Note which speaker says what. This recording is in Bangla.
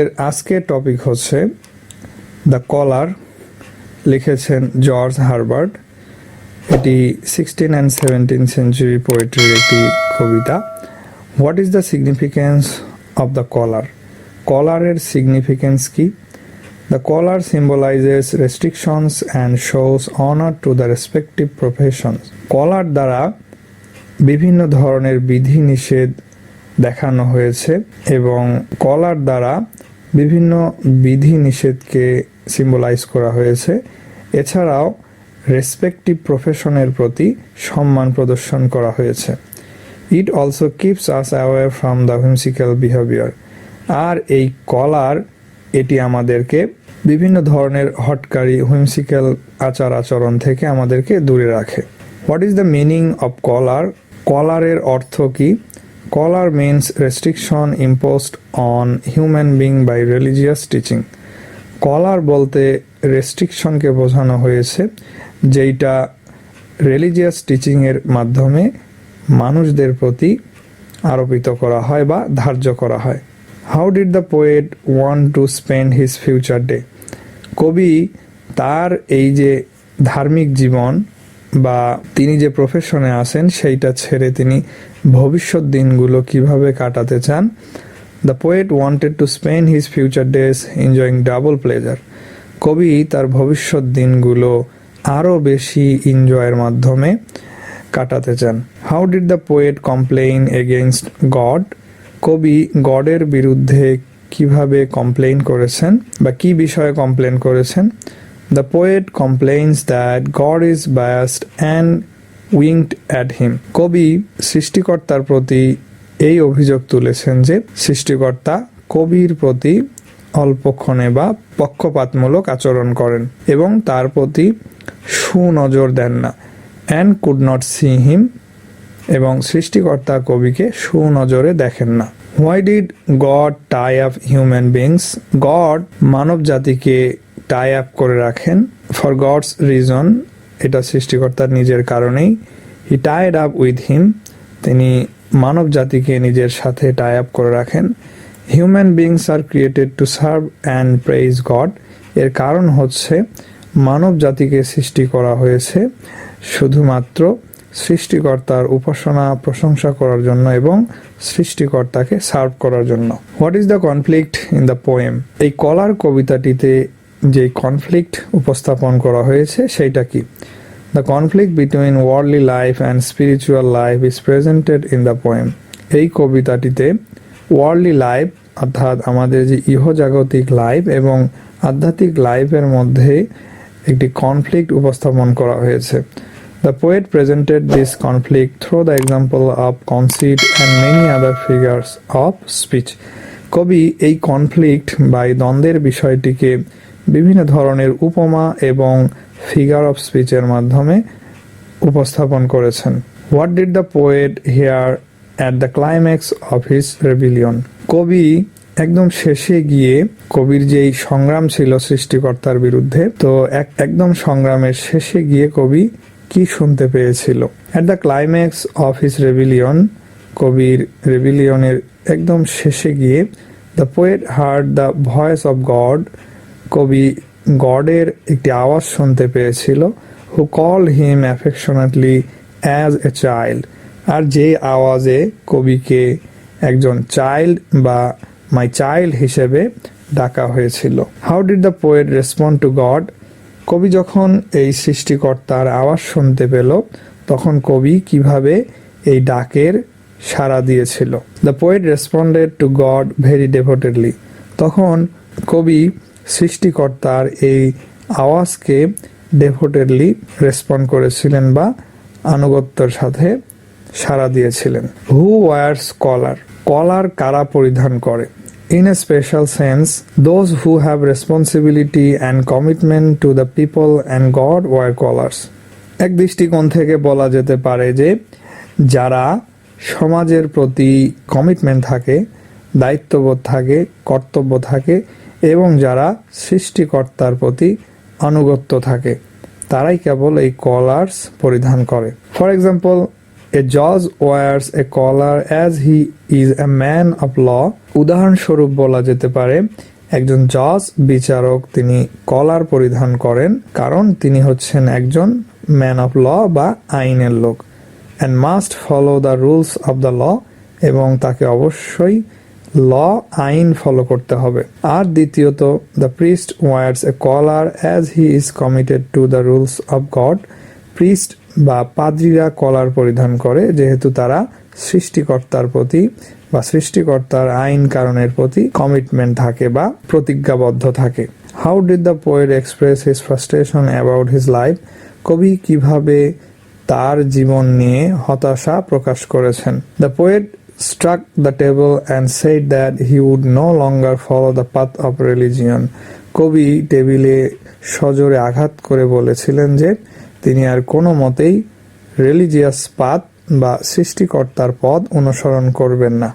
Speaker 1: এর আজকের টপিক হচ্ছে দ্য কলার, লিখেছেন জর্জ হারবার্ট। এটি 16 and 17 সেঞ্চুরি পোয়েট্রির একটি কবিতা। What is the significance of the collar? কলারের সিগনিফিক্যান্স কি? The collar symbolises restrictions and shows honour to the respective professions. Collar দ্বারা বিভিন্ন ধরনের বিধিনিষেধ দেখানো হয়েছে এবং কলার দ্বারা বিভিন্ন বিধিনিষেধকে সিম্বলাইজ করা হয়েছে। এছাড়াও রেসপেক্টিভ প্রফেশনের প্রতি সম্মান প্রদর্শন করা হয়েছে। It also keeps us away from the whimsical behaviour. আর এই কলার এটি আমাদেরকে বিভিন্ন ধরনের হটকারী হুইমসিক্যাল আচার আচরণ থেকে আমাদেরকে দূরে রাখে। What is the meaning of collar? কলারের অর্থ কি? Collar means restriction imposed on human being by religious teaching. Collar বলতে রেস্ট্রিকশনকে বোঝানো হয়েছে যেটা রিলিজিয়াস টিচিংয়ের মাধ্যমে মানুষদের প্রতি আরোপিত করা হয় বা ধার্য করা হয়। How did the poet want to spend his future day? কবি তার এই যে ধার্মিক জীবন বা তিনি যে প্রফেশনে আছেন সেইটা ছেড়ে তিনি ভবিষ্যৎ দিনগুলো কিভাবে কাটাতে চান। The poet wanted to spend his future days enjoying double pleasure. কবি তার ভবিষ্যৎ দিনগুলো আরও বেশি এনজয়ের মাধ্যমে কাটাতে চান। How did the poet complain against god? কবি গডের বিরুদ্ধে কিভাবে কমপ্লেইন করেছেন বা কি বিষয়ে কমপ্লেইন করেছেন? The poet complains that God is biased and winked at him. কবি সৃষ্টিকর্তার প্রতি এই অভিযোগ তুলেছেন যে সৃষ্টিকর্তা কবির প্রতি অল্পক্ষণে বা পক্ষপাতমূলক আচরণ করেন এবং তার প্রতি সুনজর দেন না। and could not see him, এবং সৃষ্টিকর্তা কবিকে সুনজরে দেখেন না। Why did God tie up human beings? God মানব জাতিকে টাই আপ করে রাখেন ফর গডস রিজন, এটা সৃষ্টিকর্তার নিজের কারণেই। হি টাইড আপ উইথ হিম, তিনি মানব জাতিকে নিজের সাথে টাই আপ করে রাখেন। Human beings are created to serve and praise god, এর কারণ হচ্ছে মানব জাতিকে সৃষ্টি করা হয়েছে শুধুমাত্র সৃষ্টিকর্তার উপাসনা প্রশংসা করার জন্য এবং সৃষ্টিকর্তাকে সার্ভ করার জন্য। What is the conflict in the poem? এই কলার কবিতাটিতে যে কনফ্লিক্ট উপস্থাপন করা হয়েছে সেইটা কি? The conflict between worldly life and spiritual life is presented in the poem. এই কবিতাটিতে ওয়ার্ল্ডলি লাইফ অর্থাৎ আমাদের যে ইহজাগতিক লাইফ এবং আধ্যাত্মিক লাইফের মধ্যে একটি কনফ্লিক্ট উপস্থাপন করা হয়েছে। The poet presented this conflict through the example of conceit and many other figures of speech. কবি এই কনফ্লিক্ট বা এই দ্বন্দ্বের বিষয়টিকে বিভিন্ন ধরনের উপমা এবং ফিগার অফ স্পিচের মাধ্যমে উপস্থাপন করেছেন। What did the poet hear at the climax of his rebellion? কবি একদম শেষে গিয়ে, কবির যেই সংগ্রাম ছিল সৃষ্টিকর্তার বিরুদ্ধে, তো একদম সংগ্রামের শেষে গিয়ে কবি কি শুনতে পেয়েছিল? At the climax of his rebellion, কবির রেভিলিয়নের একদম শেষে গিয়ে, the poet heard the voice of God, কবি গডের একটি আওয়াজ শুনতে পেয়েছিল। Who call him affectionately as a child, আর যে আওয়াজে কবিকে একজন চাইল্ড বা মাই চাইল্ড হিসেবে ডাকা হয়েছিল। How did the poet respond two god? কবি যখন এই সৃষ্টিকর্তার আওয়াজ শুনতে পেল তখন কবি কিভাবে এই ডাকের সাড়া দিয়েছিল? The poet responded to God very devotedly, তখন কবি সৃষ্টিকর্তার এই আওয়াজকে ডেভোটেডলি রেসপন্ড করেছিলেন বা আনুগত্যের সাথে সাড়া দিয়েছিলেন। হু ওয়ার্স কলার? কলার কারা পরিধান করে? In a special sense those who have responsibility and commitment to the people and God were collars. এক দৃষ্টিকোণ থেকে বলা যেতে পারে যে যারা সমাজের প্রতি কমিটমেন্ট থাকে, দায়িত্ববোধ থাকে, কর্তব্য থাকে এবং যারা সৃষ্টিকর্তার প্রতি আনুগত্য থাকে তারাই কেবল এই কলার্স পরিধান করে। ফর এক্সাম্পল, এ জজ wears a collar as he is a man of law. উদাহরণস্বরূপ বলা যেতে পারে একজন জজ বিচারক তিনি কলার পরিধান করেন কারণ তিনি হচ্ছেন একজন ম্যান অফ ল বা আইনের লোক and must follow the rules of the law এবং তাকে অবশ্যই ল আইন ফলো করতে হবে। আর দ্বিতীয়ত the priest wears a collar as he is committed to the rules of God. Priest বা পাদ্রীরা কলার পরিধান করে যেহেতু তারা সৃষ্টিকর্তার প্রতি বা সৃষ্টিকর্তার আইন কারণের প্রতি কমিটমেন্ট থাকে বা প্রতিজ্ঞাবদ্ধ থাকে। How did the poet express his frustration about his life? কবি কিভাবে তার জীবন নিয়ে হতাশা প্রকাশ করেছেন? The poet struck the table and said that he would no longer follow the path of religion. কবি টেবিলে সজোরে আঘাত করে বলেছিলেন যে তিনি আর কোনো মতেই রিলিজিয়াস পাথ বা সৃষ্টিকর্তার পথ অনুসরণ করবেন না।